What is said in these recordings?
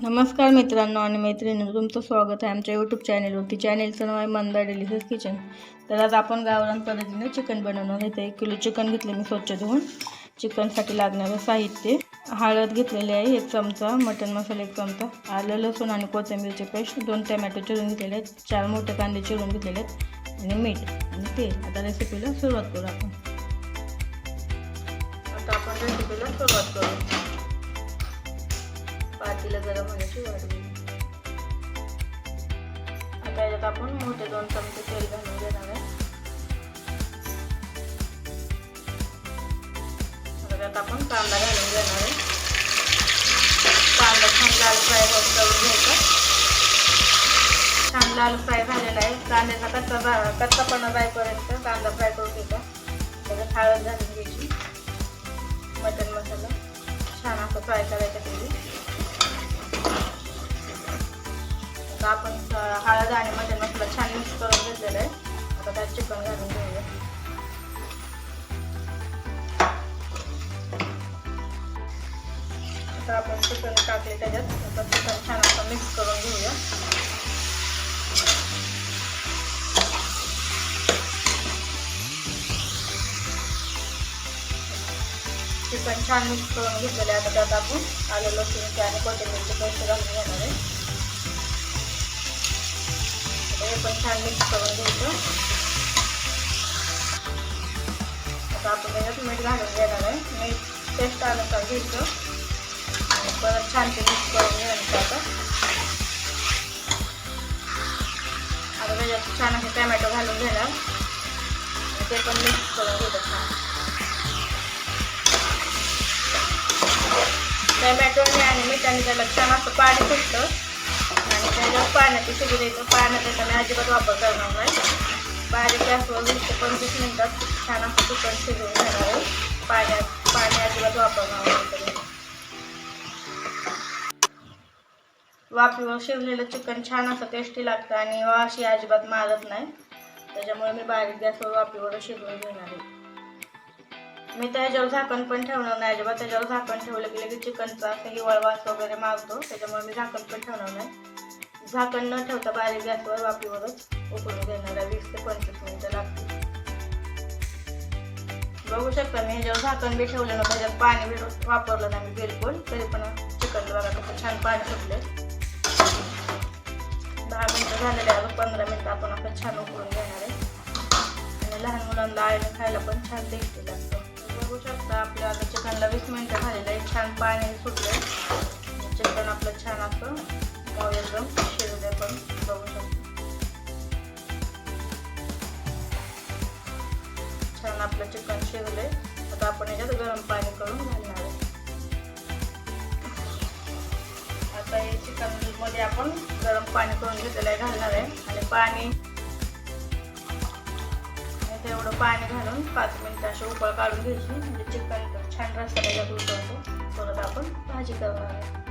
नमस्कार मित्रांनो आणि मैत्रिणींनो, तुमचं स्वागत आहे आमच्या यूट्यूब चॅनलवरती. चॅनलचं नाव आहे मंदार डिलिशियस किचन. तर आज आपण गावरान पद्धतीने चिकन बनवणार आहे. 1 किलो चिकन घेतले मी स्वच्छ धुवून. चिकनसाठी लागणारं साहित्य: हळद घेतलेली आहे 1 चमचा, मटन मसाला 1 चमचा, आलं लसूण आणि कोथिंबीरची पेस्ट, 2 टोमॅटो चिरून घेतलेले आहेत, 4 मोठे कांदे चिरून घेतलेले आहेत आणि मीठ आणि तेल. आता रेसिपीला सुरुवात करू आपण. सुरुवात करू. पातेलं गरम होण्याची वाट बघू. आता याच्यात आपण मोठे 2 चमचे तेल घालून घेणार आहे. त्यात आपण कांदा घालून घेणार आहे. कांदा छान लाल फ्राय करून घ्यायचा. छान लाल फ्राय झालेला आहे. कांद्याचा कच्चापणा जाईपर्यंत कांदा फ्राय करून घ्यायचा. त्याच्यात हळद घालून घ्यायची, मटन मसाला छान असं फ्राय करायचा तेल. आपण हळद आणि मटन मसाला छान मिक्स करून घेतलेला आहे. आता त्यात चिकन घालून घेऊया. आता आपण चिकन टाकले त्याच्यात. आता चिकन छान असं मिक्स करून घेऊया. चिकन छान मिक्स करून घेतलेलं आहे. आता त्यात आपण आलं लसूणची आणि कोथिंबीरची पेस्ट घालून घेणार आहे. हे पण छान मिक्स करून घ्यायचं. आता आपण त्याच्यात मीठ घालून घेणार आहे. मीठ टेस्ट अनुसार घ्यायचं आणि परत छान ते मिक्स करून घ्यायचं. आता त्याच्यात छान असे टोमॅटो घालून घेणार आणि ते पण मिक्स करून घ्यायचं छान. टोमॅटोने आणि मिठाने त्याला छान असं पाणी सुटतं आणि त्याच्यावर पाण्याची शिजू द्यायचं. पाण्याचा मी अजिबात वापर करणार नाही. बारीक गॅसवर 20 ते 25 मिनिटात छान असं चिकन शिजवून घेणार आहे. पाणी अजिबात वापरणार नाही. वाफेवर शिजलेलं चिकन छान असं टेस्टी लागतं आणि वाशी अजिबात मारत नाही. त्याच्यामुळे मी बारीक गॅसवर वाफेवर शिजवून घेणार आहे. मी त्याच्यावर झाकण पण ठेवणार नाही अजिबात. त्याच्यावर झाकण ठेवलं की लगेच चिकनचा असं हिवाळ वास वगैरे मारतो. त्याच्यामुळे मी झाकण पण ठेवणार नाही. झाकण न ठेवता बारीक गॅसवर वाफेवरच उकळून घेणार आहे. 20 ते 25 मिनिटं लागतील. बघू शकता मी ह्याच्यावर झाकण बी ठेवलं ना, त्याच्यात पाणी बी वापरलं नाही मी बिलकुल. तरी पण चिकन बघा कसं छान पाणी सुटले. 10 मिनिटं झालेले आहे. 15 मिनिटं आपण असं छान उकळून घेणार आहे आणि लहान मुलांना आईने खायला पण छान टेस्टी लागतं. बघू शकता आपल्या आता चिकनला 20 मिनिटं झालेलं आहे. छान पाणी सुटले. चिकन आपलं छान असं एकदम शिजले पण बघू शकता. छान आपलं चिकन शिजले. आता आपण याच्यात गरम पाणी करून घालणार आहे. आता हे चिकन मध्ये आपण गरम पाणी करून घेतलेलं आहे घालणार आहे आणि पाणी तेवढं पाणी घालून 5 मिनिटं अशी उकळ काढून घ्यायची. म्हणजे चिकन छान रस्सा त्याच्यात उतरतो. परत आपण भाजी करणार आहे.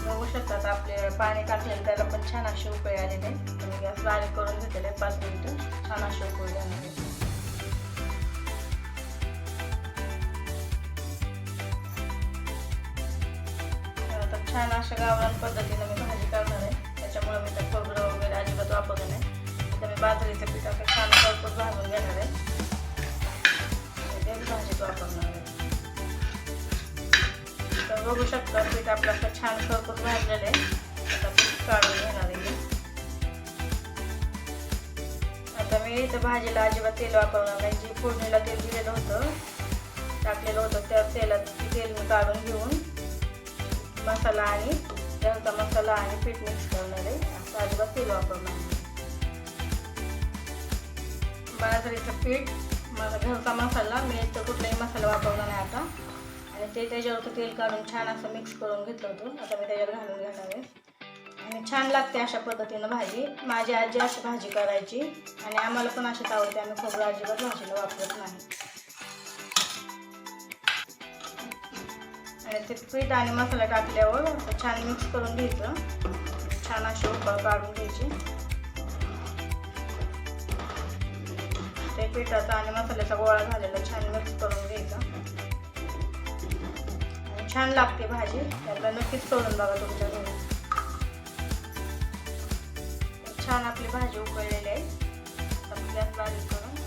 बघू शकतात आपले पाणी टाकलेलं त्याला पण छान अशी उकळी आलेली आहे. आणि गॅस बारीक करून घेतलेले 5 मिनिटं छान अशी उकळी देणार आहे. आता छान अशा गावरान पद्धतीने मी भाजी करणार आहे. त्याच्यामुळे मी त्या खोबरं वगैरे अजिबात वापरलं नाही. आता मी बाजरीचं पीठ असं छान भरपूर भाजून घेणार आहे. तेच भाजीत वापरणार आहे. तर बघू शकता पीठ आपलं असं छान खरपूस भाजलेलं आहे. आता पीठ काढून घेणार आहे. आता मी इथं भाजीला अजिबात तेल वापरणार नाही. जे फोडणीला तेल दिलेलं होतं टाकलेलं होतं त्या तेल मी काढून घेऊन मसाला आणि त्याचा मसाला आणि पीठ मिक्स करणार आहे. असं अजिबात तेल वापरणार नाही. बाजरीचं पीठ, माझा घरचा मसाला, मी इथं कुठलाही मसाला वापरला नाही आता. आणि ते त्याच्यावरचं तेल काढून छान असं मिक्स करून घेतलं होतं. आता मी त्याच्यात घालून घेणार आहे आणि छान लागते अशा पद्धतीनं भाजी. माझी आजी अशी भाजी करायची आणि आम्हाला पण अशीच आवडते. आम्ही खोबरं अजिबात भाजीला वापरत नाही. आणि ते पीठ आणि मसाला टाकल्यावर छान मिक्स करून घ्यायचं. छान अशी उकळ काढून घ्यायची. ते पिठाचा आणि मसाल्याचा गोळा झालेला छान मिक्स करून घ्यायचा. छान लागते भाजी, त्याला नक्कीच करून बघा तुमच्या घरी. छान आपली भाजी उकळलेली आहे. आता गॅस बारीक करून